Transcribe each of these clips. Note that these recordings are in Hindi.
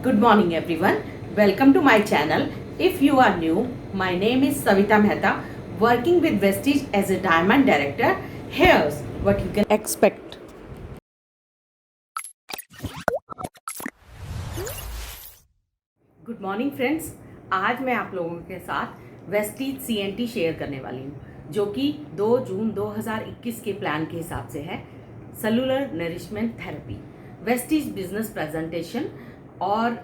Good morning everyone. Welcome to my channel. If you are new, my name is Savita Mehta, working with Vestige as a diamond director. Here's what you can expect. Good morning friends, आज मैं आप लोगों के साथ वेस्टीज सीएनटी शेयर करने वाली हूँ, जो कि 2 जून 2021 के प्लान के हिसाब से है। Cellular nourishment therapy, Vestige business presentation. और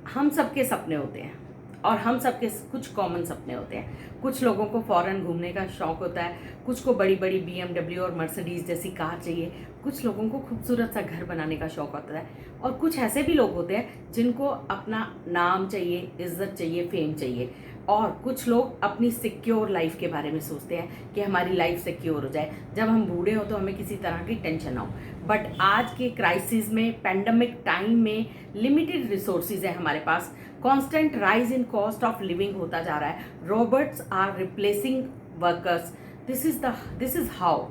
हम सबके सपने होते हैं और हम सबके कुछ कॉमन सपने होते हैं। कुछ लोगों को फॉरेन घूमने का शौक़ होता है, कुछ को बड़ी बड़ी BMW और मर्सिडीज़ जैसी कार चाहिए, कुछ लोगों को खूबसूरत सा घर बनाने का शौक़ होता है, और कुछ ऐसे भी लोग होते हैं जिनको अपना नाम चाहिए, इज्जत चाहिए, फेम चाहिए। और कुछ लोग अपनी सिक्योर लाइफ के बारे में सोचते हैं कि हमारी लाइफ सिक्योर हो जाए, जब हम बूढ़े हो तो हमें किसी तरह की टेंशन ना हो। बट आज के क्राइसिस में, पैंडमिक टाइम में, लिमिटेड रिसोर्सेज है हमारे पास, constant rise in cost of living होता जा रहा है, robots are replacing workers, this is how.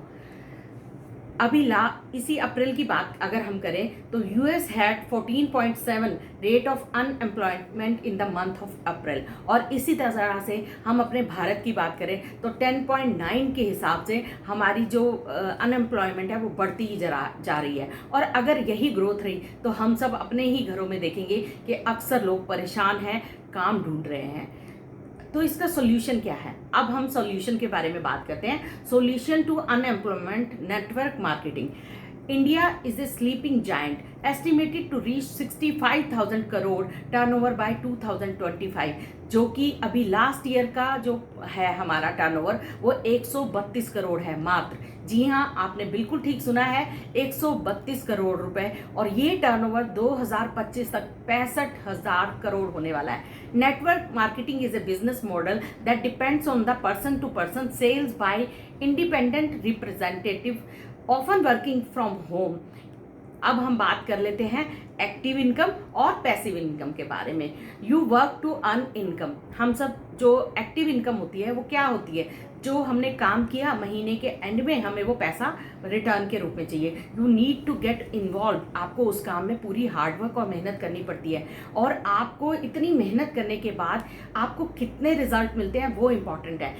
इसी अप्रैल की बात अगर हम करें तो US had 14.7 rate of unemployment in the month of April, और इसी तरह से हम अपने भारत की बात करें तो 10.9 के हिसाब से हमारी जो अनएम्प्लॉयमेंट है वो बढ़ती ही जा रही है। और अगर यही ग्रोथ रही तो हम सब अपने ही घरों में देखेंगे कि अक्सर लोग परेशान हैं, काम ढूंढ रहे हैं। तो इसका सॉल्यूशन क्या है? अब हम सॉल्यूशन के बारे में बात करते हैं। Solution to unemployment, network marketing. India is a sleeping giant, estimated to reach 65,000 crore turnover by 2025, जो कि अभी लास्ट ईयर का जो है हमारा टर्नओवर वो 132 करोड़ है मात्र। जी हाँ, आपने बिल्कुल ठीक सुना है, 132 करोड़ रुपए। और ये टर्नओवर 2025 तक 65,000 करोड़ होने वाला है। Network marketing is a business model that depends on the person to person sales by independent representative, often working from home. अब हम बात कर लेते हैं एक्टिव इनकम और पैसिव इनकम के बारे में। You work to earn income. हम सब जो एक्टिव इनकम होती है वो क्या होती है? जो हमने काम किया, महीने के एंड में हमें वो पैसा रिटर्न के रूप में चाहिए। You need to get involve. आपको उस काम में पूरी हार्डवर्क और मेहनत करनी पड़ती है, और आपको इतनी मेहनत करने के बाद आपको कितने रिजल्ट मिलते हैं वो इम्पॉर्टेंट है।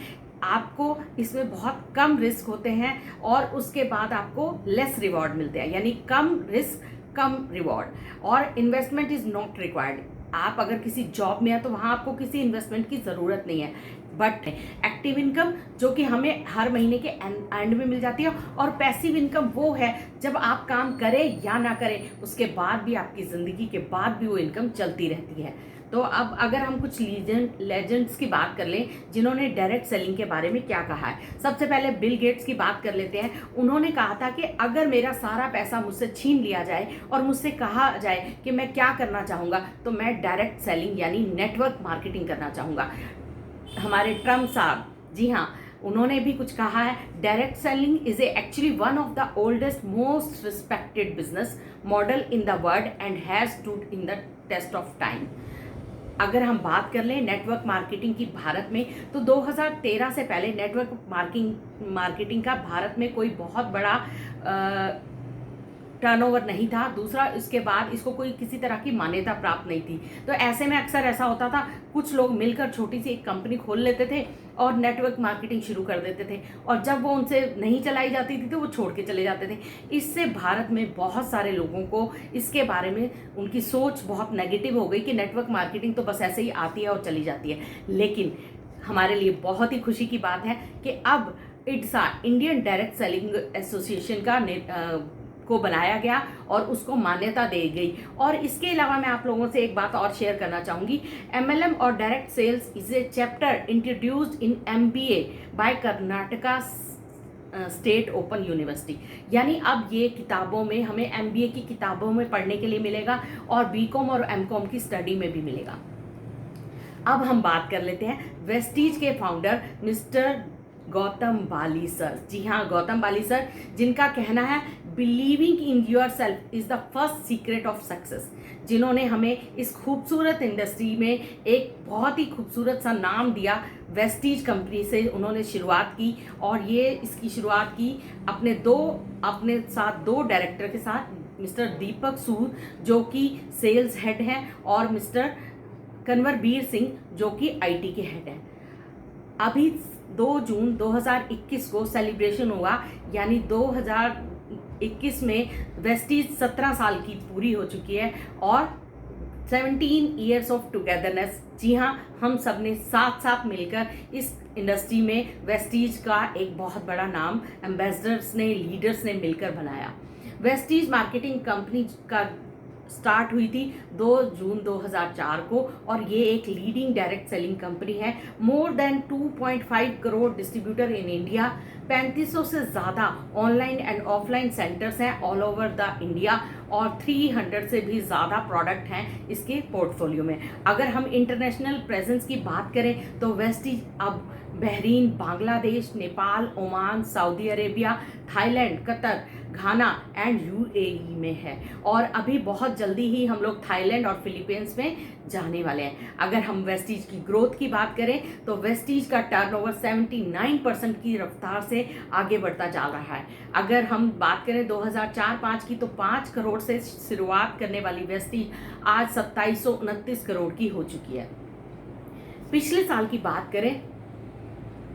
आपको इसमें बहुत कम रिस्क होते हैं और उसके बाद आपको लेस रिवॉर्ड मिलते हैं, यानी कम रिस्क कम रिवॉर्ड। और इन्वेस्टमेंट इज नॉट रिक्वायर्ड। आप अगर किसी जॉब में है तो वहाँ आपको किसी इन्वेस्टमेंट की ज़रूरत नहीं है। बट एक्टिव इनकम जो कि हमें हर महीने के एंड में मिल जाती है, और पैसिव इनकम वो है जब आप काम करें या ना करें, उसके बाद भी, आपकी ज़िंदगी के बाद भी वो इनकम चलती रहती है। तो अब अगर हम कुछ लेजेंड्स की बात कर लें जिन्होंने डायरेक्ट सेलिंग के बारे में क्या कहा है। सबसे पहले बिल गेट्स की बात कर लेते हैं। उन्होंने कहा था कि अगर मेरा सारा पैसा मुझसे छीन लिया जाए और मुझसे कहा जाए कि मैं क्या करना चाहूँगा, तो मैं डायरेक्ट सेलिंग यानी नेटवर्क मार्केटिंग करना चाहूँगा। हमारे ट्रम्प साहब, जी हाँ, उन्होंने भी कुछ कहा है। Direct selling is actually one of the oldest most respected business model in the world and has stood in the test of time. अगर हम बात कर लें नेटवर्क मार्केटिंग की भारत में, तो 2013 से पहले नेटवर्क मार्केटिंग का भारत में कोई बहुत बड़ा टर्नओवर नहीं था। दूसरा, इसके बाद इसको कोई किसी तरह की मान्यता प्राप्त नहीं थी। तो ऐसे में अक्सर ऐसा होता था, कुछ लोग मिलकर छोटी सी एक कंपनी खोल लेते थे और नेटवर्क मार्केटिंग शुरू कर देते थे, और जब वो उनसे नहीं चलाई जाती थी तो वो छोड़ के चले जाते थे। इससे भारत में बहुत सारे लोगों को इसके बारे में उनकी सोच बहुत नेगेटिव हो गई कि नेटवर्क मार्केटिंग तो बस ऐसे ही आती है और चली जाती है। लेकिन हमारे लिए बहुत ही खुशी की बात है कि अब इड्सा, इंडियन डायरेक्ट सेलिंग एसोसिएशन को बनाया गया और उसको मान्यता दी गई। और इसके अलावा मैं आप लोगों से एक बात और शेयर करना चाहूँगी। MLM और direct sales is a chapter introduced in MBA by Karnataka state open university. यानी अब ये किताबों में हमें MBA की किताबों में पढ़ने के लिए मिलेगा और BCom और MCom की स्टडी में भी मिलेगा। अब हम बात कर लेते हैं वेस्टीज के founder mister Gautam Bali sir. जी हाँ, गौतम बाली सर, जिनका कहना है believing in your self is the first secret of success, जिन्होंने हमें इस खूबसूरत इंडस्ट्री में एक बहुत ही खूबसूरत सा नाम दिया। वेस्टीज कंपनी से उन्होंने शुरुआत की, और ये इसकी शुरुआत की अपने साथ दो डायरेक्टर के साथ, मिस्टर दीपक सूद जो कि सेल्स हेड हैं और मिस्टर कन्वरबीर सिंह जो कि आईटी के हेड हैं। अभी 2 जून 2021 को सेलिब्रेशन हुआ, यानी 2021 में वेस्टीज 17 साल की पूरी हो चुकी है और 17 ईयर्स ऑफ टुगेदरनेस। जी हाँ, हम सब ने साथ साथ मिलकर इस इंडस्ट्री में वेस्टीज का एक बहुत बड़ा नाम एम्बेसडर्स ने, लीडर्स ने मिलकर बनाया। वेस्टीज मार्केटिंग कंपनी का स्टार्ट हुई थी 2 जून 2004 को और ये एक लीडिंग डायरेक्ट सेलिंग कंपनी है। More than 2.5 crore distributor in India, 3500 से ज़्यादा ऑनलाइन एंड ऑफलाइन सेंटर्स हैं ऑल ओवर द इंडिया और 300 से भी ज़्यादा प्रोडक्ट हैं इसके पोर्टफोलियो में। अगर हम इंटरनेशनल प्रेजेंस की बात करें तो वेस्टीज अब Bahrain, Bangladesh, Nepal, Oman, Saudi Arabia, Thailand, Qatar, Ghana and UAE में है और अभी बहुत जल्दी ही हम लोग थाईलैंड और फिलीपींस में जाने वाले हैं। अगर हम वेस्टीज की ग्रोथ की बात करें तो वेस्टीज का टर्नओवर 79% की रफ्तार से आगे बढ़ता जा रहा है। अगर हम बात करें 2004-05 की तो 5 करोड़ से शुरुआत करने वाली वेस्टीज आज 2729 करोड़ की हो चुकी है। पिछले साल की बात करें,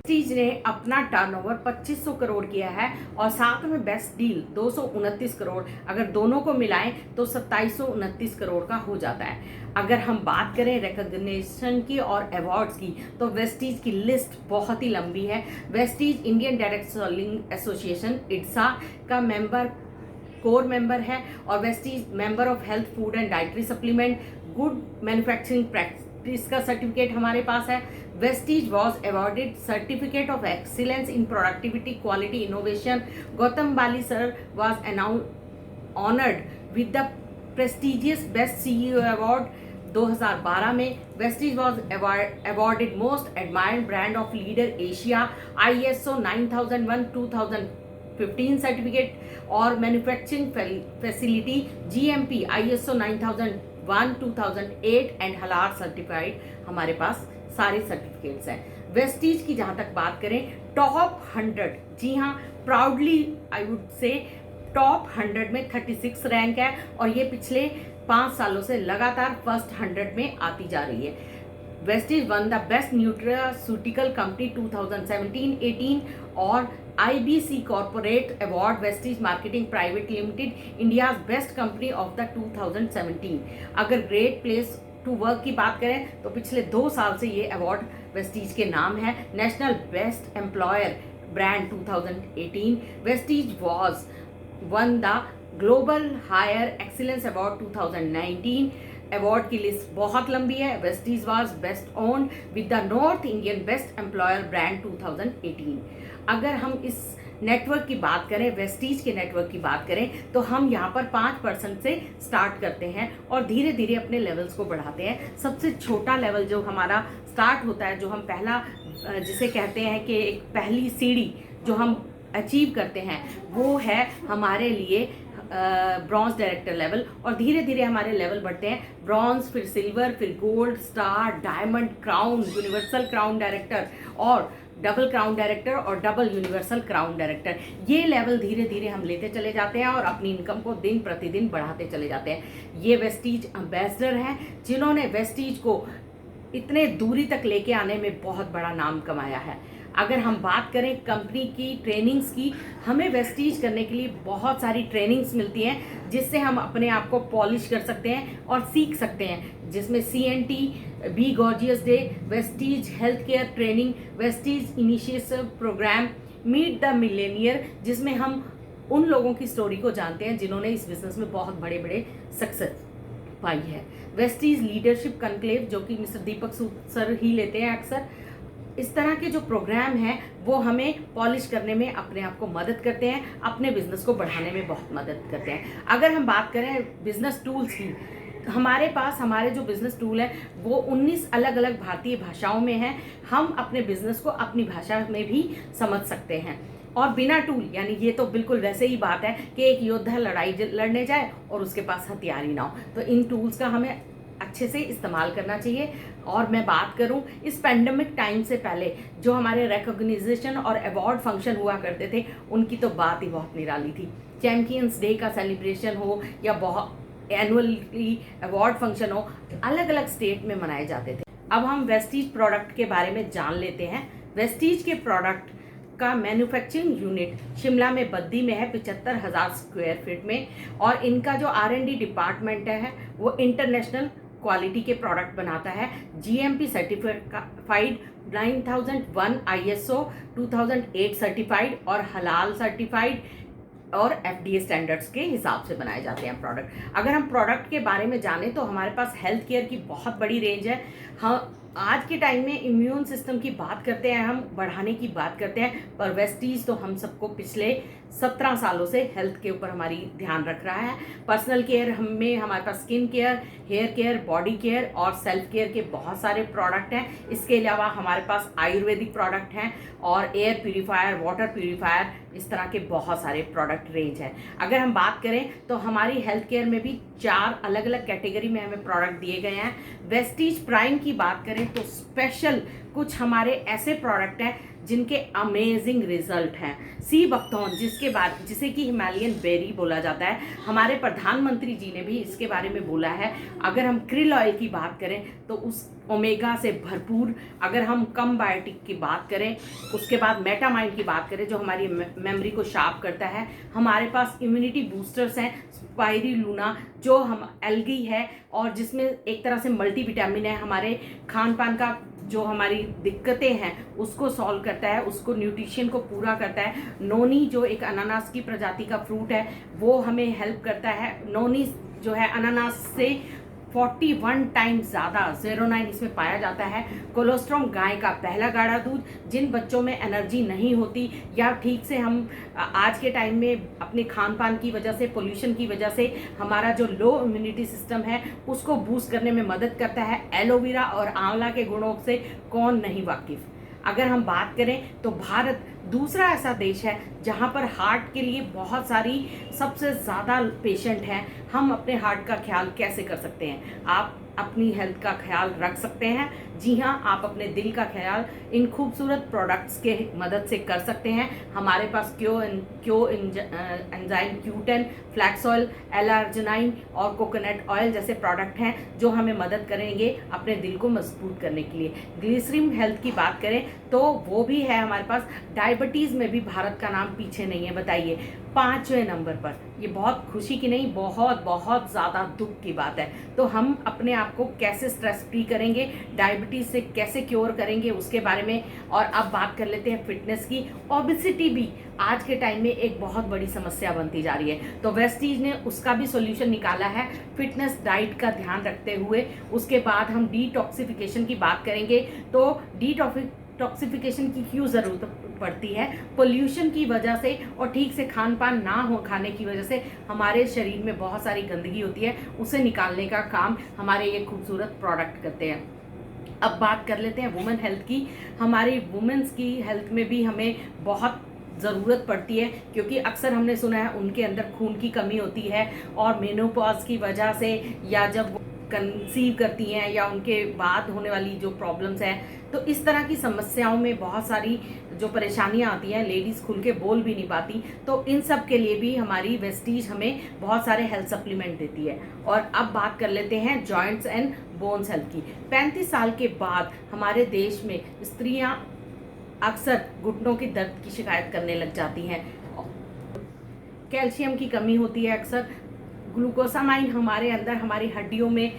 वेस्टीज ने अपना टर्नओवर 2500 करोड़ किया है और साथ में बेस्ट डील 229 करोड़, अगर दोनों को मिलाएं तो 2729 करोड़ का हो जाता है। अगर हम बात करें रिकॉग्निशन की और अवार्ड्स की तो वेस्टीज की लिस्ट बहुत ही लंबी है। Vestige Indian direct selling association IDSA का कोर मेंबर है और Vestige member of health food and dietary supplement, good manufacturing practice का सर्टिफिकेट हमारे पास है। Vestige was awarded certificate of excellence in productivity quality innovation. Gautam Bali sir was honoured with the prestigious best CEO award 2012 में। Vestige was awarded most admired brand of leader Asia, ISO 9001-2015 certificate और manufacturing facility GMP ISO 9001-2008 and halal certified. हमारे पास सारे सर्टिफिकेट्स हैं। वेस्टीज की जहाँ तक बात करें टॉप 100, जी हाँ, proudly I would say top 100 में 36 रैंक है और ये पिछले 5 सालों से लगातार फर्स्ट 100 में आती जा रही है। Vestige one the best nutraceutical company 2017-18 और IBC corporate award Vestige marketing private limited India's best company of the 2017। अगर ग्रेट प्लेस टू वर्क की बात करें तो पिछले 2 साल से ये अवार्ड वेस्टीज के नाम है। National best employer brand 2018। Vestige was won the global hire excellence award 2019। Award की लिस्ट बहुत लंबी है। Vestige was best owned with the north Indian best employer brand 2018। अगर हम इस नेटवर्क की बात करें, वेस्टीज के नेटवर्क की बात करें तो हम यहाँ पर 5% से स्टार्ट करते हैं और धीरे धीरे अपने लेवल्स को बढ़ाते हैं। सबसे छोटा लेवल जो हमारा स्टार्ट होता है, जो हम पहला जिसे कहते हैं कि एक पहली सीढ़ी जो हम अचीव करते हैं, वो है हमारे लिए ब्रॉन्ज डायरेक्टर लेवल और धीरे धीरे हमारे लेवल बढ़ते हैं। ब्रॉन्ज, फिर सिल्वर, फिर gold, star, diamond, crown, universal crown director और डबल क्राउन डायरेक्टर और डबल यूनिवर्सल क्राउन डायरेक्टर। ये लेवल धीरे धीरे हम लेते चले जाते हैं और अपनी इनकम को दिन प्रतिदिन बढ़ाते चले जाते हैं। ये वेस्टीज एम्बेसडर हैं जिन्होंने वेस्टीज को इतने दूरी तक लेके आने में बहुत बड़ा नाम कमाया है। अगर हम बात करें कंपनी की ट्रेनिंग्स की, हमें वेस्टीज करने के लिए बहुत सारी ट्रेनिंग्स मिलती हैं जिससे हम अपने आप को पॉलिश कर सकते हैं और सीख सकते हैं, जिसमें CNT, be gorgeous day, Vestige health care training, Vestige initiative program, meet the millionaire, जिसमें हम उन लोगों की स्टोरी को जानते हैं जिन्होंने इस बिजनेस में बहुत बड़े बड़े सक्सेस पाई है। वेस्टीज लीडरशिप कॉन्क्लेव जो कि मिस्टर दीपक सूद सर ही लेते हैं अक्सर। इस तरह के जो प्रोग्राम हैं वो हमें पॉलिश करने में अपने आप को मदद करते हैं, अपने बिजनेस को बढ़ाने में बहुत मदद करते हैं। अगर हम बात करें बिजनेस टूल्स की, हमारे पास हमारे जो बिजनेस टूल है वो 19 अलग अलग भारतीय भाषाओं में हैं। हम अपने बिजनेस को अपनी भाषा में भी समझ सकते हैं और बिना टूल, यानी ये तो बिल्कुल वैसे ही बात है कि एक योद्धा लड़ाई लड़ने जाए और उसके पास हथियार ही ना हो, तो इन टूल्स का हमें अच्छे से इस्तेमाल करना चाहिए। और मैं बात करूं इस पेंडेमिक टाइम से पहले जो हमारे रिकॉग्निशन और अवार्ड फंक्शन हुआ करते थे, उनकी तो बात ही बहुत निराली थी। चैम्पियंस डे का सेलिब्रेशन हो या बहुत एनुअली अवार्ड फंक्शन हो, अलग अलग स्टेट में मनाए जाते थे। अब हम वेस्टीज प्रोडक्ट के बारे में जान लेते हैं। वेस्टीज के प्रोडक्ट का मैन्युफैक्चरिंग यूनिट शिमला में बद्दी में है 75,000 स्क्वायर फीट में, और इनका जो R&D डिपार्टमेंट है वो इंटरनेशनल क्वालिटी के प्रोडक्ट बनाता है। GMP सर्टिफाइड 9001 ISO 2008 सर्टिफाइड और हलाल सर्टिफाइड और FDA स्टैंडर्ड्स के हिसाब से बनाए जाते हैं प्रोडक्ट। अगर हम प्रोडक्ट के बारे में जानें तो हमारे पास हेल्थ केयर की बहुत बड़ी रेंज है। हाँ, आज के टाइम में इम्यून सिस्टम की बात करते हैं, हम बढ़ाने की बात करते हैं, पर वेस्टीज तो हम सबको पिछले 17 सालों से हेल्थ के ऊपर हमारी ध्यान रख रहा है। पर्सनल केयर में हमारे पास skin care, hair care, body care और सेल्फ केयर के बहुत सारे प्रोडक्ट हैं। इसके अलावा हमारे पास आयुर्वेदिक प्रोडक्ट हैं और एयर प्यूरीफायर, वाटर प्यूरीफायर, इस तरह के बहुत सारे प्रोडक्ट रेंज हैं। अगर हम बात करें तो हमारी हेल्थ केयर में भी 4 अलग अलग कैटेगरी में हमें प्रोडक्ट दिए गए हैं। वेस्टीज प्राइम की बात करें तो स्पेशल कुछ हमारे ऐसे प्रोडक्ट हैं जिनके अमेजिंग रिजल्ट हैं। सी बकथॉर्न जिसे कि हिमालयन बेरी बोला जाता है, हमारे प्रधानमंत्री जी ने भी इसके बारे में बोला है। अगर हम क्रिल ऑयल की बात करें तो उस ओमेगा से भरपूर, अगर हम कम बायोटिक की बात करें, उसके बाद मेटामाइन की बात करें जो हमारी मेमोरी को शार्प करता है। हमारे पास इम्यूनिटी बूस्टर्स हैं, स्पाइरुलिना जो हम एल्गी है और जिसमें एक तरह से मल्टीविटामिन है, हमारे खान पान का जो हमारी दिक्कतें हैं उसको सॉल्व करता है, उसको न्यूट्रिशन को पूरा करता है। नोनी जो एक अनानास की प्रजाति का फ्रूट है वो हमें हेल्प करता है। नोनी जो है अनानास से 41 टाइम्स ज़्यादा 09 इसमें पाया जाता है। कोलोस्ट्रॉम गाय का पहला गाढ़ा दूध, जिन बच्चों में एनर्जी नहीं होती या ठीक से हम आज के टाइम में अपने खान पान की वजह से, पोल्यूशन की वजह से हमारा जो लो इम्यूनिटी सिस्टम है उसको बूस्ट करने में मदद करता है। एलोवेरा और आंवला के गुणों से कौन नहीं वाकिफ। अगर हम बात करें तो भारत दूसरा ऐसा देश है जहां पर हार्ट के लिए बहुत सारी सबसे ज़्यादा पेशेंट हैं। हम अपने हार्ट का ख्याल कैसे कर सकते हैं? आप अपनी हेल्थ का ख्याल रख सकते हैं। जी हाँ, आप अपने दिल का ख्याल इन खूबसूरत प्रोडक्ट्स के मदद से कर सकते हैं। हमारे पास क्यो enzyme Q10, flax oil, L-arginine और कोकोनट ऑयल जैसे प्रोडक्ट हैं जो हमें मदद करेंगे अपने दिल को मजबूत करने के लिए। ग्लिसरीन हेल्थ की बात करें तो वो भी है हमारे पास। डायबिटीज़ में भी भारत का नाम पीछे नहीं है, बताइए 5वें नंबर पर। ये बहुत खुशी की नहीं, बहुत ज़्यादा दुख की बात है। तो हम अपने आप को कैसे स्ट्रेस फ्री करेंगे, डायबिटीज़ से कैसे क्योर करेंगे उसके बारे में। और अब बात कर लेते हैं फिटनेस की। ओबेसिटी भी आज के टाइम में एक बहुत बड़ी समस्या बनती जा रही है, तो वेस्टीज ने उसका भी सॉल्यूशन निकाला है फिटनेस डाइट का ध्यान रखते हुए। उसके बाद हम डिटॉक्सिफिकेशन की बात करेंगे तो टॉक्सिफिकेशन की क्यों ज़रूरत पड़ती है? पोल्यूशन की वजह से और ठीक से खान पान ना हो खाने की वजह से हमारे शरीर में बहुत सारी गंदगी होती है, उसे निकालने का काम हमारे ये खूबसूरत प्रोडक्ट करते हैं। अब बात कर लेते हैं वुमेन हेल्थ की। हमारी वुमेन्स की हेल्थ में भी हमें बहुत ज़रूरत पड़ती है, क्योंकि अक्सर हमने सुना है उनके अंदर खून की कमी होती है और मेनोपॉज की वजह से या जब कंसीव करती हैं या उनके बाद होने वाली जो प्रॉब्लम्स हैं, तो इस तरह की समस्याओं में बहुत सारी जो परेशानियां आती हैं, लेडीज़ खुल के बोल भी नहीं पाती। तो इन सब के लिए भी हमारी वेस्टीज हमें बहुत सारे हेल्थ सप्लीमेंट देती है। और अब बात कर लेते हैं जॉइंट्स एंड बोन्स हेल्थ की। 35 साल के बाद हमारे देश में स्त्रियां अक्सर घुटनों की दर्द की शिकायत करने लग जाती हैं। कैल्शियम की कमी होती है अक्सर। ग्लूकोसामाइन हमारे अंदर हमारी हड्डियों में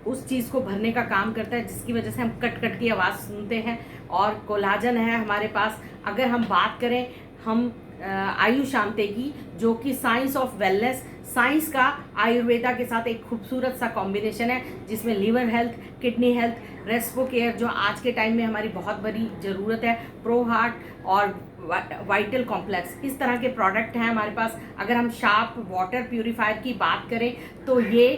उस चीज़ को भरने का काम करता है जिसकी वजह से हम कट कट की आवाज़ सुनते हैं। और कोलाजन है हमारे पास। अगर हम बात करें हम आयुष शांति की, जो कि साइंस ऑफ वेलनेस, साइंस का आयुर्वेदा के साथ एक खूबसूरत सा कॉम्बिनेशन है जिसमें liver health, kidney health, Respo care जो आज के टाइम में हमारी बहुत बड़ी ज़रूरत है, प्रो हार्ट और वाइटल कॉम्प्लेक्स, इस तरह के प्रोडक्ट हैं हमारे पास। अगर हम शार्प वाटर प्यूरीफायर की बात करें तो ये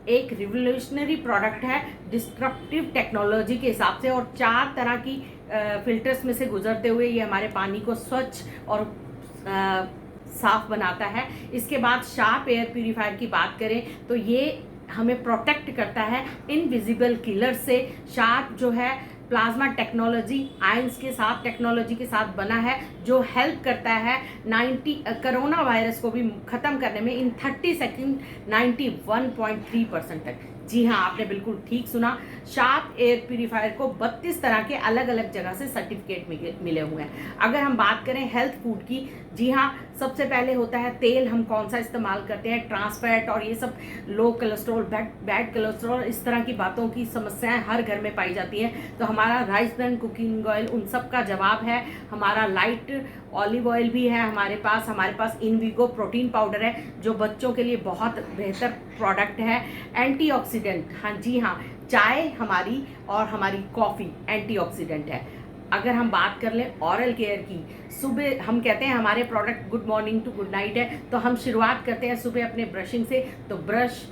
एक रिवोल्यूशनरी प्रोडक्ट है डिस्ट्रप्टिव टेक्नोलॉजी के हिसाब से, और 4 तरह की फिल्टर्स में से गुजरते हुए ये हमारे पानी को स्वच्छ और साफ बनाता है। इसके बाद शार्प एयर प्यूरीफायर की बात करें तो ये हमें प्रोटेक्ट करता है इनविजिबल किलर से। शार्प जो है प्लाज्मा टेक्नोलॉजी आयंस के साथ टेक्नोलॉजी के साथ बना है, जो हेल्प करता है 90 कोरोना वायरस को भी ख़त्म करने में इन 30 सेकेंड 91.3% तक। जी हाँ, आपने बिल्कुल ठीक सुना। शार्प एयर प्यूरीफायर को 32 तरह के अलग अलग जगह से सर्टिफिकेट मिले हुए हैं। अगर हम बात करें हेल्थ फूड की, जी हाँ, सबसे पहले होता है तेल, हम कौन सा इस्तेमाल करते हैं, ट्रांस फैट और ये सब लो कोलेस्ट्रॉल, बैड कोलेस्ट्रॉल, इस तरह की बातों की समस्याएं हर घर में पाई जाती हैं। तो हमारा राइस ब्रांड कुकिंग ऑयल उन सब का जवाब है। हमारा लाइट ऑलिव ऑयल भी है हमारे पास इनवीगो प्रोटीन पाउडर है जो बच्चों के लिए बहुत बेहतर प्रोडक्ट है। एंटीऑक्सीडेंट, हाँ जी हाँ, चाय हमारी और हमारी कॉफ़ी एंटीऑक्सीडेंट है। अगर हम बात कर लें ऑरल केयर की, सुबह हम कहते हैं हमारे product good morning to good night है, तो हम शुरुआत करते हैं सुबह अपने ब्रशिंग से। तो ब्रश,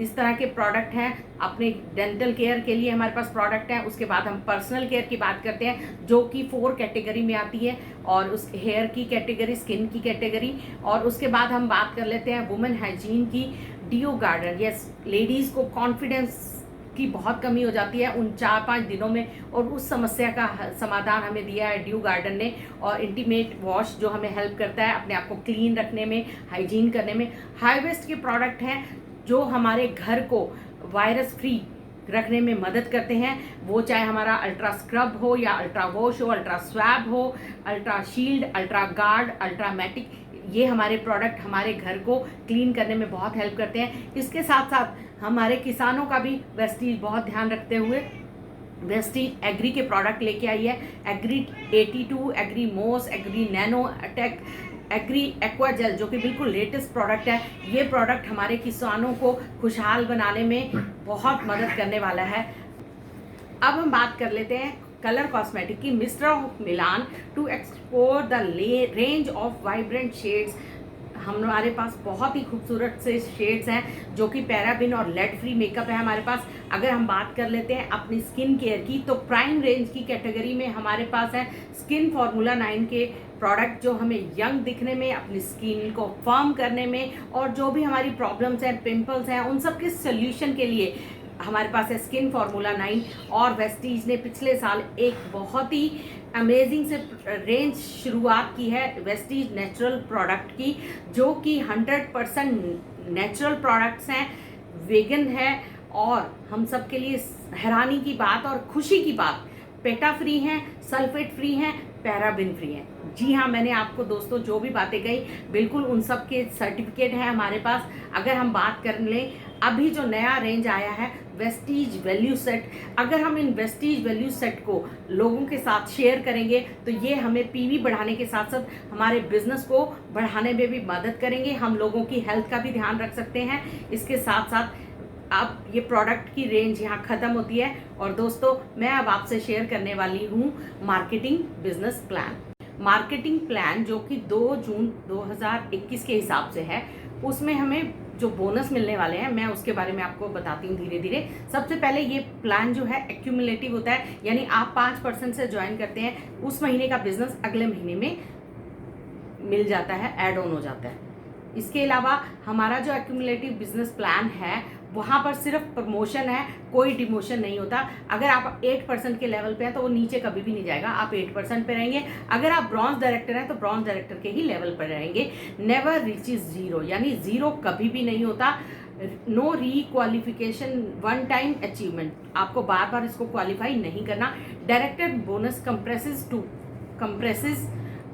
इस तरह के प्रोडक्ट हैं। अपने डेंटल केयर के लिए हमारे पास प्रोडक्ट हैं। उसके बाद हम पर्सनल केयर की बात करते हैं जो कि 4 कैटेगरी में आती है, और उस हेयर की कैटेगरी, स्किन की कैटेगरी, और उसके बाद हम बात कर लेते हैं वुमेन हाइजीन की। डियो गार्डन, यस, लेडीज़ को कॉन्फिडेंस की बहुत कमी हो जाती है उन 4-5 दिनों में, और उस समस्या का समाधान हमें दिया है ड्यू गार्डन ने। और इंटीमेट वॉश जो हमें हेल्प करता है अपने आप को क्लीन रखने में, हाइजीन करने में। हाईवेस्ट के प्रोडक्ट हैं जो हमारे घर को वायरस फ्री रखने में मदद करते हैं। वो चाहे हमारा अल्ट्रा स्क्रब हो या अल्ट्रा वॉश हो, अल्ट्रा स्वैब हो, ultra shield, ultra guard, ultra matic, ये हमारे प्रोडक्ट हमारे घर को क्लीन करने में बहुत हेल्प करते हैं। इसके साथ साथ हमारे किसानों का भी वेस्टीज बहुत ध्यान रखते हुए वेस्टीज एग्री के प्रोडक्ट लेके आई है। Agri 82, agri moss, agri nano attack, agri aqua gel, जो कि बिल्कुल लेटेस्ट प्रोडक्ट है। ये प्रोडक्ट हमारे किसानों को खुशहाल बनाने में बहुत मदद करने वाला है। अब हम बात कर लेते हैं कलर कॉस्मेटिक की। Mister of Milan to explore the range of vibrant shades. हमारे पास बहुत ही खूबसूरत से शेड्स हैं जो कि पैराबिन और लेड फ्री मेकअप है हमारे पास। अगर हम बात कर लेते हैं अपनी स्किन केयर की, तो प्राइम रेंज की कैटेगरी में हमारे पास है स्किन फार्मूला 9 के प्रोडक्ट जो हमें यंग दिखने में, अपनी स्किन को फर्म करने में, और जो भी हमारी प्रॉब्लम्स हैं, पिंपल्स हैं, उन सब के सोल्यूशन के लिए हमारे पास है स्किन फार्मूला 9। और वेस्टीज ने पिछले साल एक बहुत ही अमेजिंग से रेंज शुरुआत की है वेस्टीज नेचुरल प्रोडक्ट की, जो कि 100% नेचुरल प्रोडक्ट्स हैं, वेगन है, और हम सब के लिए हैरानी की बात और खुशी की बात, पेटा फ्री हैं, सल्फेट फ्री हैं, पैराबिन फ्री हैं। जी हाँ, मैंने आपको दोस्तों जो भी बातें कही बिल्कुल उन सब के सर्टिफिकेट हैं हमारे पास। अगर हम बात कर लें अभी जो नया रेंज आया है वेस्टीज वैल्यू सेट, अगर हम इन वेस्टीज वैल्यू सेट को लोगों के साथ शेयर करेंगे तो ये हमें पीवी बढ़ाने के साथ साथ हमारे बिजनेस को बढ़ाने में भी मदद करेंगे। हम लोगों की हेल्थ का भी ध्यान रख सकते हैं। इसके साथ साथ अब ये प्रोडक्ट की रेंज यहाँ ख़त्म होती है। और दोस्तों, मैं अब आपसे शेयर करने वाली हूँ marketing business plan. Marketing plan जो कि 2 जून 2021 के हिसाब से है, उसमें हमें जो बोनस मिलने वाले हैं मैं उसके बारे में आपको बताती हूँ धीरे धीरे। सबसे पहले ये प्लान जो है एक्यूमुलेटिव होता है, यानी आप 5% से ज्वाइन करते हैं, उस महीने का बिजनेस अगले महीने में मिल जाता है, ऐड ऑन हो जाता है। इसके अलावा हमारा जो एक्यूमुलेटिव बिजनेस प्लान है वहाँ पर सिर्फ प्रमोशन है, कोई डिमोशन नहीं होता। अगर आप 8% के लेवल पे हैं तो वो नीचे कभी भी नहीं जाएगा, आप 8% पे रहेंगे। अगर आप ब्रॉन्ज डायरेक्टर हैं तो ब्रॉन्ज डायरेक्टर के ही लेवल पर रहेंगे। नेवर रीचेज जीरो, यानी जीरो कभी भी नहीं होता। नो री क्वालिफिकेशन, वन टाइम अचीवमेंट, आपको बार बार इसको क्वालिफाई नहीं करना। Director bonus compresses.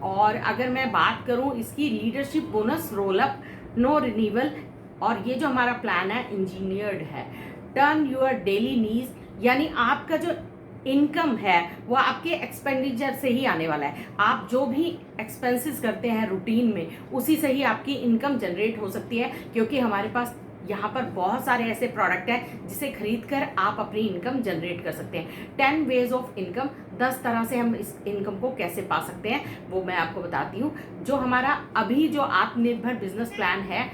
और अगर मैं बात करूं इसकी leadership bonus roll up, no renewal. और ये जो हमारा प्लान है इंजीनियर्ड है। टर्न योर डेली नीड्स, यानी आपका जो इनकम है वो आपके एक्सपेंडिचर से ही आने वाला है। आप जो भी एक्सपेंसेस करते हैं रूटीन में, उसी से ही आपकी इनकम जनरेट हो सकती है, क्योंकि हमारे पास यहाँ पर बहुत सारे ऐसे प्रोडक्ट हैं जिसे खरीद कर आप अपनी इनकम जनरेट कर सकते हैं। 10 वेज ऑफ इनकम, 10 तरह से हम इस इनकम को कैसे पा सकते हैं वो मैं आपको बताती हूँ। जो हमारा अभी जो आत्मनिर्भर बिजनेस प्लान है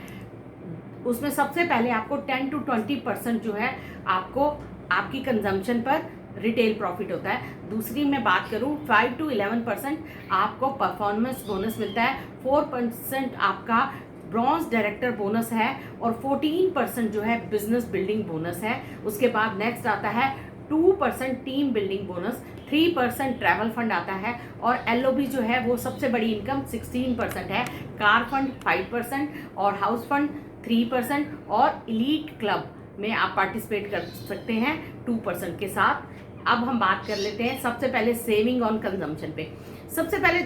उसमें सबसे पहले आपको 10 to 20% जो है आपको आपकी कंजम्पशन पर रिटेल प्रॉफिट होता है। दूसरी मैं बात करूं 5 to 11% आपको परफॉर्मेंस बोनस मिलता है। 4% आपका ब्रॉन्ज डायरेक्टर बोनस है और 14% जो है बिजनेस बिल्डिंग बोनस है। उसके बाद नेक्स्ट आता है 2% team building bonus, 3% travel fund आता है और LOB जो है वो सबसे बड़ी इनकम 16% है। कार फंड 5% और हाउस फंड 3% और इलीट क्लब में आप पार्टिसिपेट कर सकते हैं 2% के साथ। अब हम बात कर लेते हैं सबसे पहले सेविंग ऑन कंजम्पशन पे। सबसे पहले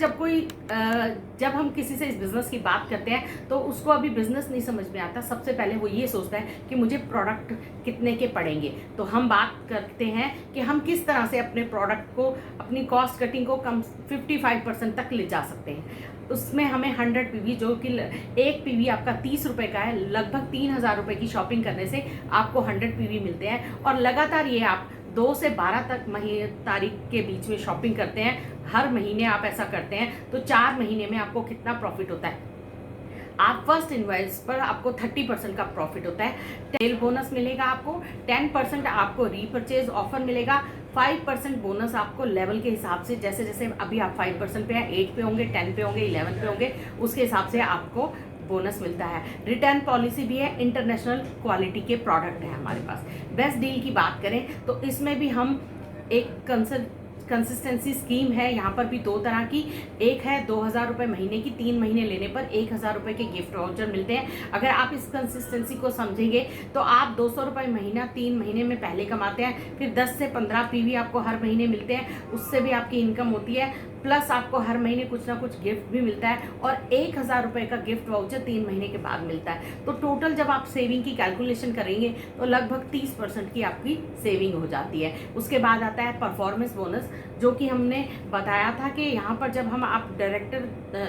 जब हम किसी से इस बिज़नेस की बात करते हैं तो उसको अभी बिज़नेस नहीं समझ में आता। सबसे पहले वो ये सोचता है कि मुझे प्रोडक्ट कितने के पड़ेंगे। तो हम बात करते हैं कि हम किस तरह से अपने प्रोडक्ट को, अपनी कॉस्ट कटिंग को कम 55% तक ले जा सकते हैं। उसमें हमें 100 PV, जो कि एक PV आपका 30 रुपये का है, लगभग 3000 रुपये की शॉपिंग करने से आपको 100 PV मिलते हैं। और लगातार ये आप 2 से 12 तक तारीख के बीच में शॉपिंग करते हैं, हर महीने आप ऐसा करते हैं तो 4 महीने में आपको कितना प्रॉफिट होता है? आप फर्स्ट इन्वाइस पर आपको 30% का प्रॉफिट होता है। टेल बोनस मिलेगा आपको, 10% आपको रीपरचेज ऑफर मिलेगा, 5% बोनस आपको लेवल के हिसाब से, जैसे जैसे अभी आप 5% पे हैं, 8 पे होंगे, 10 पे होंगे, 11 पे होंगे, उसके हिसाब से आपको बोनस मिलता है। रिटर्न पॉलिसी भी है, इंटरनेशनल क्वालिटी के प्रोडक्ट है हमारे पास। बेस्ट डील की बात करें तो इसमें भी हम एक कंसिस्टेंसी स्कीम है, यहाँ पर भी 2 तरह की। एक है 2000 रुपये महीने की, 3 महीने लेने पर 1000 रुपये के गिफ्ट वाउचर मिलते हैं। अगर आप इस कंसिस्टेंसी को समझेंगे तो आप 200 रुपये महीना 3 महीने में पहले कमाते हैं, फिर 10 से 15 PV आपको हर महीने मिलते हैं, उससे भी आपकी इनकम होती है, प्लस आपको हर महीने कुछ ना कुछ गिफ्ट भी मिलता है और 1000 रुपये का गिफ्ट वाउचर 3 महीने के बाद मिलता है। तो टोटल जब आप सेविंग की कैलकुलेशन करेंगे तो लगभग 30% की आपकी सेविंग हो जाती है। उसके बाद आता है परफॉर्मेंस बोनस, जो कि हमने बताया था कि यहाँ पर जब आप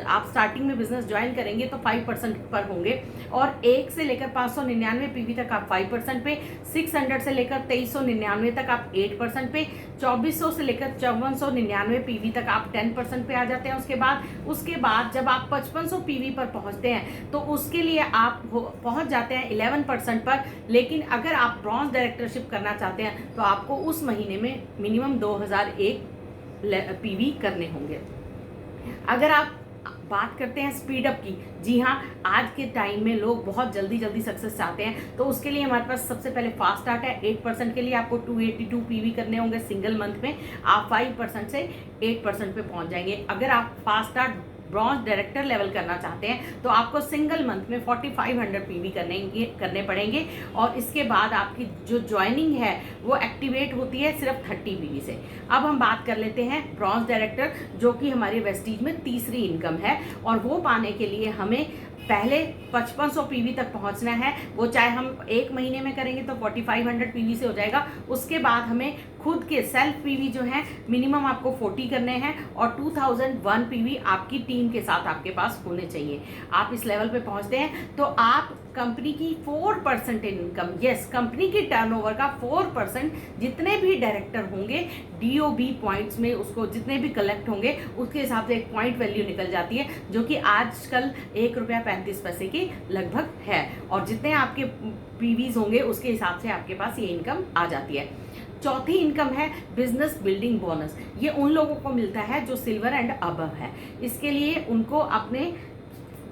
आप स्टार्टिंग में बिजनेस ज्वाइन करेंगे तो 5% पर होंगे और 1 से लेकर 599 PV तक आप 5% पे, 600 से लेकर 2399 तक आप 8% पे, 2400 से लेकर 5499 PV तक आप 10% पे आ जाते हैं। उसके बाद जब आप 5500 PV पर पहुंचते हैं तो उसके लिए आप पहुंच जाते हैं 11% पर। लेकिन अगर आप ब्रॉन्ज डायरेक्टरशिप करना चाहते हैं तो आपको उस महीने में मिनिमम 2001 PV करने होंगे। अगर आप बात करते हैं स्पीड अप की, जी हाँ, आज के टाइम में लोग बहुत जल्दी सक्सेस चाहते हैं, तो उसके लिए हमारे पास सबसे पहले फास्ट स्टार्ट है। 8% के लिए आपको 282 PV करने होंगे सिंगल मंथ में, आप 5% से 8% पे पहुंच जाएंगे। अगर आप fast start bronze director level करना चाहते हैं तो आपको सिंगल मंथ में 4500 PV करने पड़ेंगे और इसके बाद आपकी जो ज्वाइनिंग है वो एक्टिवेट होती है सिर्फ 30 PV से। अब हम बात कर लेते हैं ब्रॉन्ज डायरेक्टर, जो कि हमारे वेस्टीज में तीसरी इनकम है और वो पाने के लिए हमें पहले 5500 PV तक पहुंचना है। वो चाहे हम 1 महीने में करेंगे तो 4500 PV से हो जाएगा। उसके बाद हमें खुद के सेल्फ PV जो है मिनिमम आपको 40 करने हैं और 2001 PV आपकी टीम के साथ आपके पास होने चाहिए। आप इस लेवल पे पहुंचते हैं तो आप कंपनी की 4% इनकम, यस, कंपनी की टर्नओवर का 4% जितने भी डायरेक्टर होंगे DOB पॉइंट्स में, उसको जितने भी कलेक्ट होंगे उसके हिसाब से एक पॉइंट वैल्यू निकल जाती है, जो कि आजकल ₹1.35 की लगभग है। और जितने आपके PVs होंगे उसके हिसाब से आपके पास ये इनकम आ जाती है। चौथी इनकम है बिजनेस बिल्डिंग बोनस। ये उन लोगों को मिलता है जो सिल्वर एंड अबव है। इसके लिए उनको अपने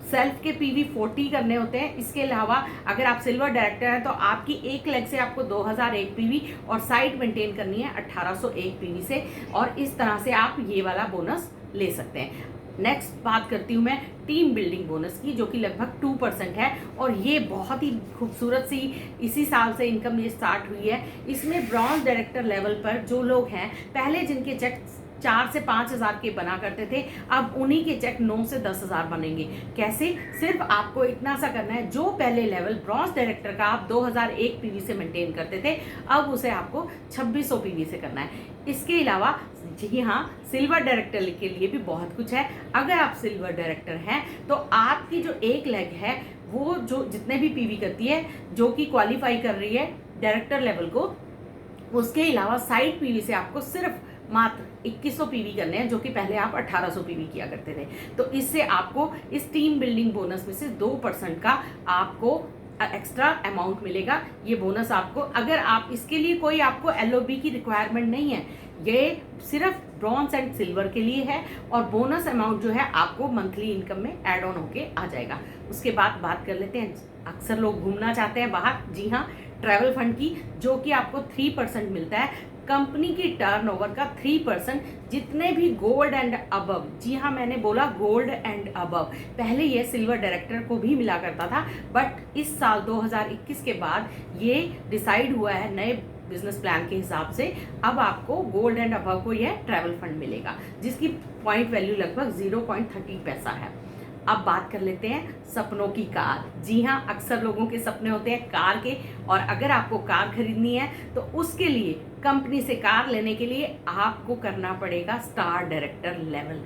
सेल्फ के PV 40 करने होते हैं। इसके अलावा अगर आप सिल्वर डायरेक्टर हैं तो आपकी एक लेग से आपको 2001 PV और साइड मेंटेन करनी है 1801 PV से, और इस तरह से आप ये वाला बोनस ले सकते हैं। नेक्स्ट बात करती हूँ मैं टीम बिल्डिंग बोनस की, जो कि लगभग 2% है और ये बहुत ही खूबसूरत सी इसी साल से इनकम ये स्टार्ट हुई है। इसमें ब्रॉन्ज डायरेक्टर लेवल पर जो लोग हैं, पहले जिनके चेक 4 से 5000 के बना करते थे, अब उन्हीं के चेक 9 से 10,000 बनेंगे। कैसे? सिर्फ आपको इतना सा करना है, जो पहले लेवल ब्रॉन्ज डायरेक्टर का आप 2001 PV से मेंटेन करते थे, अब उसे आपको 2600 PV से करना है। इसके अलावा जी हाँ, सिल्वर डायरेक्टर के लिए भी बहुत कुछ है। अगर आप सिल्वर डायरेक्टर हैं तो आपकी जो एक लेग है वो जो जितने भी PV करती है, जो कि क्वालिफाई कर रही है डायरेक्टर लेवल को, उसके अलावा साइड PV से आपको सिर्फ मात्र 2100 PV करने हैं, जो कि पहले आप 1800 PV किया करते थे। तो इससे आपको इस टीम बिल्डिंग बोनस में से 2% का आपको एक्स्ट्रा अमाउंट मिलेगा। ये बोनस आपको, अगर आप इसके लिए कोई आपको LOB की रिक्वायरमेंट नहीं है, ये सिर्फ ब्रॉन्ज एंड सिल्वर के लिए है और बोनस अमाउंट जो है आपको मंथली इनकम में ऐड ऑन होके आ जाएगा। उसके बाद बात कर लेते हैं, अक्सर लोग घूमना चाहते हैं बाहर, जी हाँ, ट्रैवल फंड की, जो कि आपको 3% मिलता है। कंपनी की टर्नओवर का 3% जितने भी गोल्ड एंड अबव, जी हाँ मैंने बोला गोल्ड एंड अबव, पहले ये सिल्वर डायरेक्टर को भी मिला करता था, बट इस साल 2021 के बाद ये डिसाइड हुआ है नए बिजनेस प्लान के हिसाब से, अब आपको गोल्ड एंड अबव को यह ट्रैवल फंड मिलेगा, जिसकी पॉइंट वैल्यू लगभग 0.30 पैसा है। अब बात कर लेते हैं सपनों की कार। जी हाँ, अक्सर लोगों के सपने होते हैं कार के, और अगर आपको कार खरीदनी है तो उसके लिए कंपनी से कार लेने के लिए आपको करना पड़ेगा स्टार डायरेक्टर लेवल,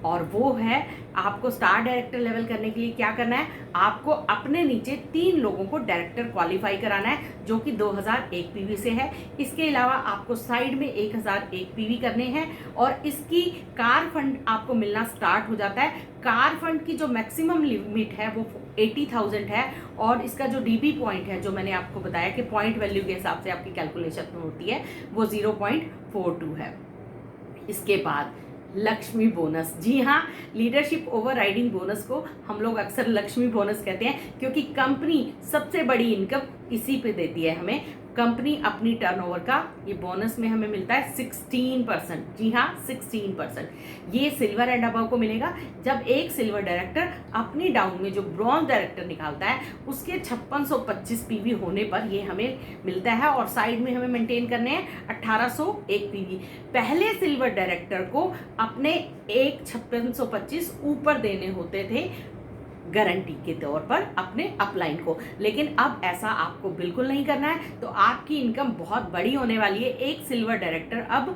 और वो है आपको स्टार डायरेक्टर लेवल करने के लिए क्या करना है, आपको अपने नीचे 3 लोगों को डायरेक्टर क्वालिफाई कराना है, जो कि 2001 पीवी से है। इसके अलावा आपको साइड में 1001 पीवी करने हैं, और इसकी कार फंड आपको मिलना स्टार्ट हो जाता है। कार फंड की जो मैक्सिमम लिमिट है वो 80,000 है, और इसका जो DB पॉइंट है, जो मैंने आपको बताया कि पॉइंट वैल्यू के हिसाब से आपकी कैलकुलेशन होती है, वो 0.42 है। इसके बाद लक्ष्मी बोनस, जी हाँ, लीडरशिप ओवर राइडिंग बोनस को हम लोग अक्सर लक्ष्मी बोनस कहते हैं, क्योंकि कंपनी सबसे बड़ी इनकम इसी पे देती है हमें। कंपनी अपनी टर्नओवर का ये बोनस में हमें मिलता है 16%, जी हाँ 16%। ये सिल्वर एंड अबव को मिलेगा। जब एक सिल्वर डायरेक्टर अपनी डाउन में जो ब्रॉन्ज डायरेक्टर निकालता है, उसके 5625 पीवी होने पर ये हमें मिलता है, और साइड में हमें मेंटेन करने हैं 1801 पीवी। पहले सिल्वर डायरेक्टर को अपने 5625 ऊपर देने होते थे गारंटी के तौर पर अपने अपलाइन को, लेकिन अब ऐसा आपको बिल्कुल नहीं करना है। तो आपकी इनकम बहुत बड़ी होने वाली है। एक सिल्वर डायरेक्टर अब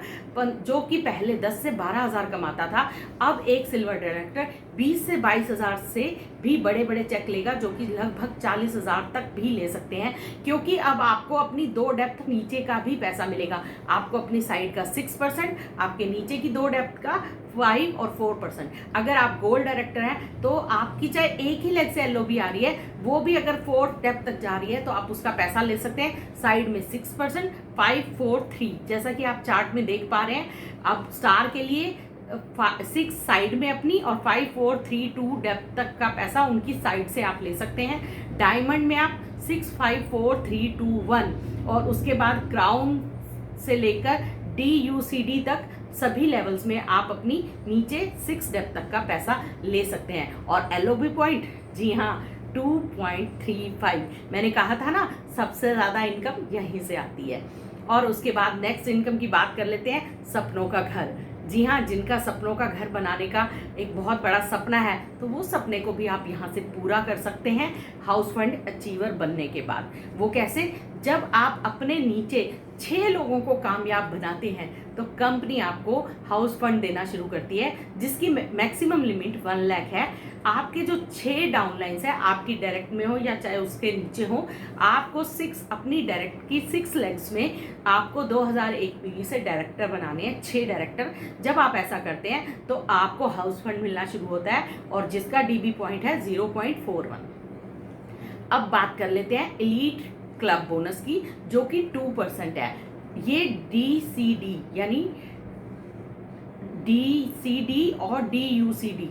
जो कि पहले 10 से 12 हज़ार कमाता था, अब एक सिल्वर डायरेक्टर 20 से 22 हज़ार से भी बड़े बड़े चेक लेगा, जो कि लगभग 40 हज़ार तक भी ले सकते हैं, क्योंकि अब आपको अपनी 2 डेप्थ नीचे का भी पैसा मिलेगा। आपको अपनी साइड का 6%, आपके नीचे की 2 डेप्थ का 5 और 4%। अगर आप गोल्ड डायरेक्टर हैं तो आपकी चाहे एक ही लेग से LOB आ रही है, वो भी अगर 4 डेप्थ तक जा रही है तो आप उसका पैसा ले सकते हैं। साइड में 6%, 5, 4, 3, जैसा कि आप चार्ट में देख पा रहे हैं। अब स्टार के लिए 6 साइड में अपनी, और 5, 4, 3, 2 डेप्थ तक का पैसा उनकी साइड से आप ले सकते हैं। डायमंड में आप 6, 5, 4, 3, 2, 1, और उसके बाद क्राउन से लेकर DUCD तक सभी लेवल्स में आप अपनी नीचे 6 डेप्थ तक का पैसा ले सकते हैं। और LOB पॉइंट, जी हाँ 2.35, मैंने कहा था ना सबसे ज़्यादा इनकम यहीं से आती है। और उसके बाद नेक्स्ट इनकम की बात कर लेते हैं, सपनों का घर। जी हाँ, जिनका सपनों का घर बनाने का एक बहुत बड़ा सपना है, तो वो सपने को भी आप यहाँ से पूरा कर सकते हैं हाउस फंड अचीवर बनने के बाद। वो कैसे, जब आप अपने नीचे 6 लोगों को कामयाब बनाते हैं तो कंपनी आपको हाउस फंड देना शुरू करती है, जिसकी मैक्सिमम लिमिट 1 लाख है। आपके जो 6 डाउनलाइंस है, आपकी डायरेक्ट में हो या चाहे उसके नीचे हो, आपको 6 अपनी डायरेक्ट की 6 लेग्स में आपको 2001 पीवी से डायरेक्टर बनाने हैं, 6 डायरेक्टर। जब आप ऐसा करते हैं तो आपको हाउस फंड मिलना शुरू होता है, और जिसका DB पॉइंट है 0.41। अब बात कर लेते हैं एलीट क्लब बोनस की, जो कि 2% है। ये DCD यानी DCD और DUCD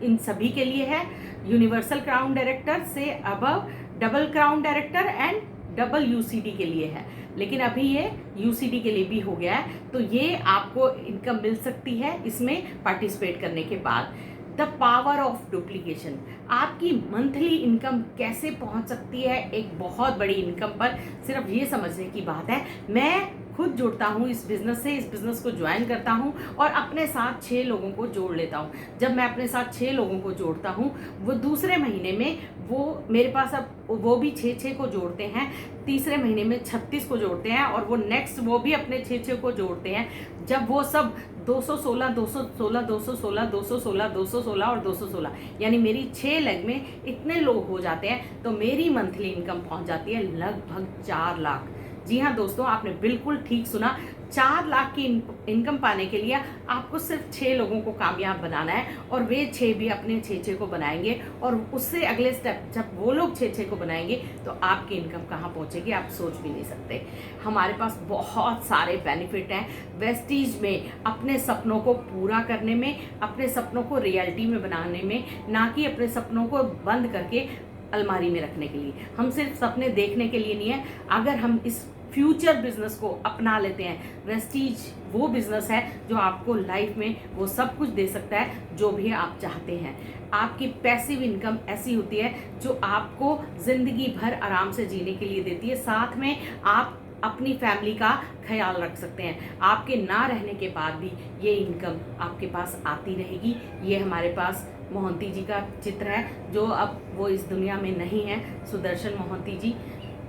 इन सभी के लिए है। यूनिवर्सल क्राउन डायरेक्टर से above double crown director and double UCD के लिए है, लेकिन अभी ये UCD के लिए भी हो गया है। तो ये आपको इनकम मिल सकती है इसमें पार्टिसिपेट करने के बाद। द पावर ऑफ डुप्लीकेशन, आपकी मंथली इनकम कैसे पहुंच सकती है एक बहुत बड़ी इनकम पर, सिर्फ ये समझने की बात है। मैं खुद जुड़ता हूँ इस बिज़नेस से, इस बिज़नेस को ज्वाइन करता हूँ और अपने साथ 6 लोगों को जोड़ लेता हूँ। जब मैं अपने साथ 6 लोगों को जोड़ता हूँ, वो दूसरे महीने में वो मेरे पास अब वो भी 6-6 को जोड़ते हैं, तीसरे महीने में 36 को जोड़ते हैं, और वो नेक्स्ट वो भी अपने 6-6 को जोड़ते हैं। जब वो सब 216, 216, 216, 216, 216 और 216, यानी मेरी 6 लेग में इतने लोग हो जाते हैं, तो मेरी मंथली इनकम पहुंच जाती है लगभग 4 लाख। जी हाँ दोस्तों, आपने बिल्कुल ठीक सुना। 4 लाख की इनकम पाने के लिए आपको सिर्फ 6 लोगों को कामयाब बनाना है, और वे 6 भी अपने 6 को बनाएंगे, और उससे अगले स्टेप जब वो लोग 6 को बनाएंगे तो आपकी इनकम कहाँ पहुँचेगी आप सोच भी नहीं सकते। हमारे पास बहुत सारे बेनिफिट हैं वेस्टीज में, अपने सपनों को पूरा करने में, अपने सपनों को रियलिटी में बनाने में, ना कि अपने सपनों को बंद करके अलमारी में रखने के लिए। हम सिर्फ सपने देखने के लिए नहीं है। अगर हम इस फ्यूचर बिजनेस को अपना लेते हैं, वेस्टीज वो बिजनेस है जो आपको लाइफ में वो सब कुछ दे सकता है जो भी आप चाहते हैं। आपकी पैसिव इनकम ऐसी होती है जो आपको जिंदगी भर आराम से जीने के लिए देती है, साथ में आप अपनी फैमिली का ख्याल रख सकते हैं। आपके ना रहने के बाद भी ये इनकम आपके पास आती रहेगी। ये हमारे पास मोहंती जी का चित्र है, जो अब वो इस दुनिया में नहीं है, सुदर्शन मोहंती जी,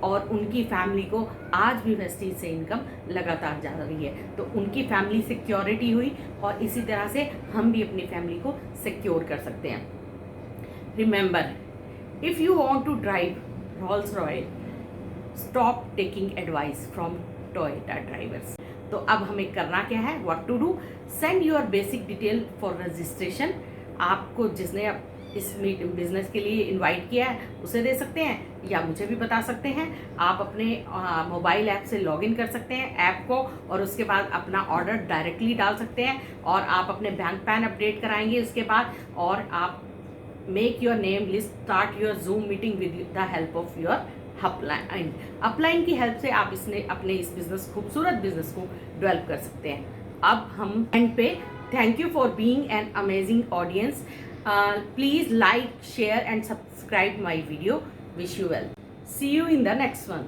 और उनकी फैमिली को आज भी वेस्टीज से इनकम लगातार जा रही है। तो उनकी फैमिली सिक्योरिटी हुई, और इसी तरह से हम भी अपनी फैमिली को सिक्योर कर सकते हैं। Remember, if you want to drive Rolls Royce, stop taking advice from Toyota drivers. तो अब हमें करना क्या है, what to do, send your basic detail for registration. आपको जिसने इस बिजनेस के लिए इनवाइट किया है उसे दे सकते हैं, या मुझे भी बता सकते हैं। आप अपने मोबाइल ऐप से लॉगिन कर सकते हैं ऐप को, और उसके बाद अपना ऑर्डर डायरेक्टली डाल सकते हैं, और आप अपने बैंक पैन अपडेट कराएंगे उसके बाद, और आप make your name list, start your zoom meeting with the help of your upline. Upline की हेल्प से आप अपने इस बिजनेस, खूबसूरत बिजनेस को डेवलप कर सकते हैं। अब हम एंड पे, thank you for being an amazing audience. Please like, share and subscribe my video. Wish you well. See you in the next one.